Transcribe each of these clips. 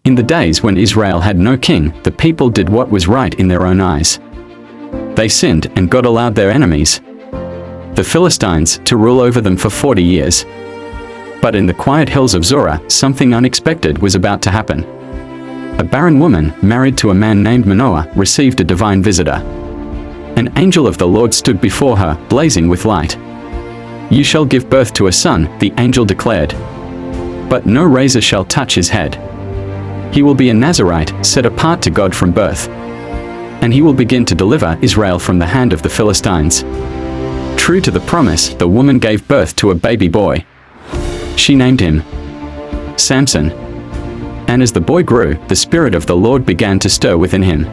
In the days when Israel had no king, the people did what was right in their own eyes. They sinned, and God allowed their enemies, the Philistines, to rule over them for 40 years. But in the quiet hills of Zorah, something unexpected was about to happen. A barren woman, married to a man named Manoah, received a divine visitor. An angel of the Lord stood before her, blazing with light. "You shall give birth to a son," the angel declared. "But no razor shall touch his head. He will be a Nazirite, set apart to God from birth. And he will begin to deliver Israel from the hand of the Philistines." True to the promise, the woman gave birth to a baby boy. She named him Samson. And as the boy grew, the Spirit of the Lord began to stir within him.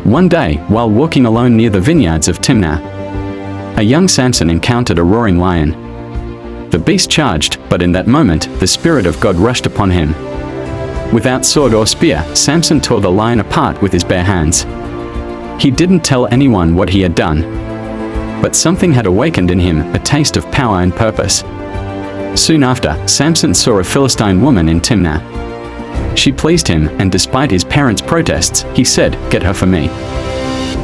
One day, while walking alone near the vineyards of Timnah, a young Samson encountered a roaring lion. The beast charged, but in that moment, the Spirit of God rushed upon him. Without sword or spear, Samson tore the lion apart with his bare hands. He didn't tell anyone what he had done. But something had awakened in him, a taste of power and purpose. Soon after, Samson saw a Philistine woman in Timnah. She pleased him, and despite his parents' protests, he said, "Get her for me.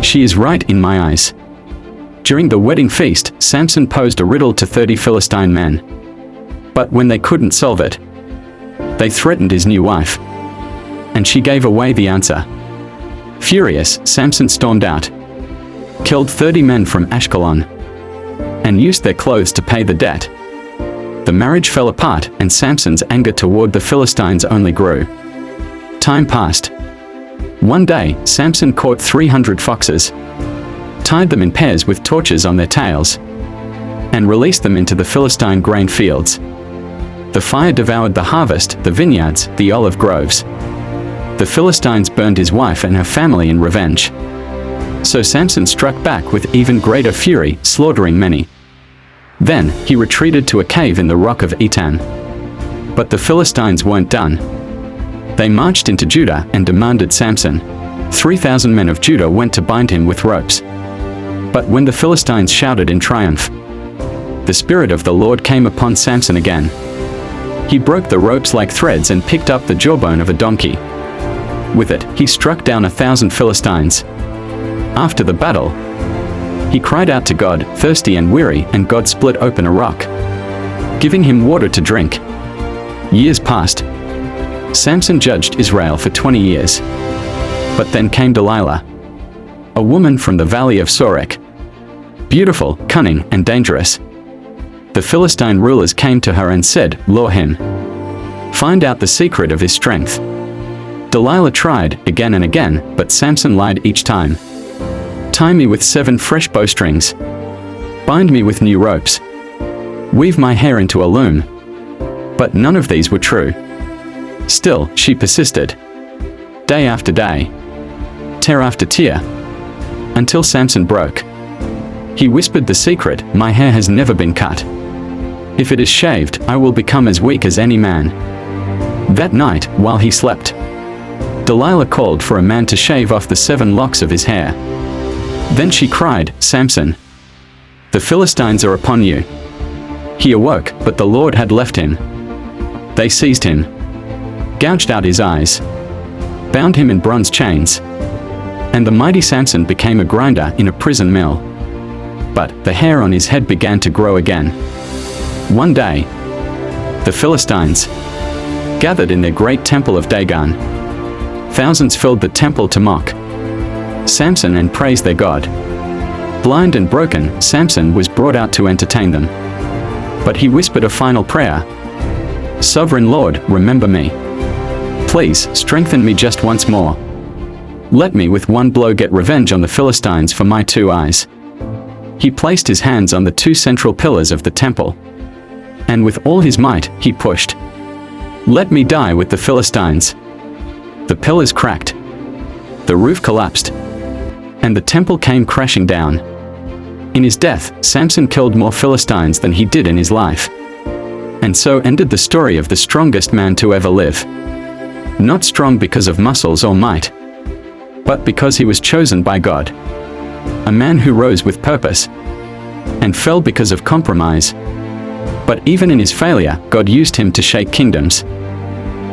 She is right in my eyes." During the wedding feast, Samson posed a riddle to 30 Philistine men. But when they couldn't solve it, they threatened his new wife. And she gave away the answer. Furious, Samson stormed out, killed 30 men from Ashkelon, and used their clothes to pay the debt. The marriage fell apart, and Samson's anger toward the Philistines only grew. Time passed. One day, Samson caught 300 foxes, tied them in pairs with torches on their tails, and released them into the Philistine grain fields. The fire devoured the harvest, the vineyards, the olive groves. The Philistines burned his wife and her family in revenge. So Samson struck back with even greater fury, slaughtering many. Then, he retreated to a cave in the rock of Etam. But the Philistines weren't done. They marched into Judah and demanded Samson. 3,000 men of Judah went to bind him with ropes. But when the Philistines shouted in triumph, the Spirit of the Lord came upon Samson again. He broke the ropes like threads and picked up the jawbone of a donkey. With it, he struck down 1,000 Philistines. After the battle, he cried out to God, thirsty and weary, and God split open a rock, giving him water to drink. Years passed. Samson judged Israel for 20 years. But then came Delilah, a woman from the valley of Sorek, beautiful, cunning, and dangerous. The Philistine rulers came to her and said, "Lure him. Find out the secret of his strength." Delilah tried, again and again, but Samson lied each time. "Tie me with 7 fresh bowstrings. Bind me with new ropes. Weave my hair into a loom." But none of these were true. Still, she persisted. Day after day, tear after tear, until Samson broke. He whispered the secret, "My hair has never been cut. If it is shaved, I will become as weak as any man." That night, while he slept, Delilah called for a man to shave off the 7 locks of his hair. Then she cried, "Samson, the Philistines are upon you." He awoke, but the Lord had left him. They seized him, gouged out his eyes, bound him in bronze chains, and the mighty Samson became a grinder in a prison mill. But the hair on his head began to grow again. One day, the Philistines gathered in their great temple of Dagon. Thousands filled the temple to mock Samson and praise their God. Blind and broken, Samson was brought out to entertain them. But he whispered a final prayer. "Sovereign Lord, remember me. Please, strengthen me just once more. Let me with one blow get revenge on the Philistines for my 2 eyes." He placed his hands on the 2 central pillars of the temple, and with all his might, he pushed. "Let me die with the Philistines." The pillars cracked, the roof collapsed, and the temple came crashing down. In his death, Samson killed more Philistines than he did in his life. And so ended the story of the strongest man to ever live. Not strong because of muscles or might, but because he was chosen by God. A man who rose with purpose and fell because of compromise. But even in his failure, God used him to shake kingdoms.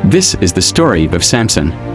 This is the story of Samson.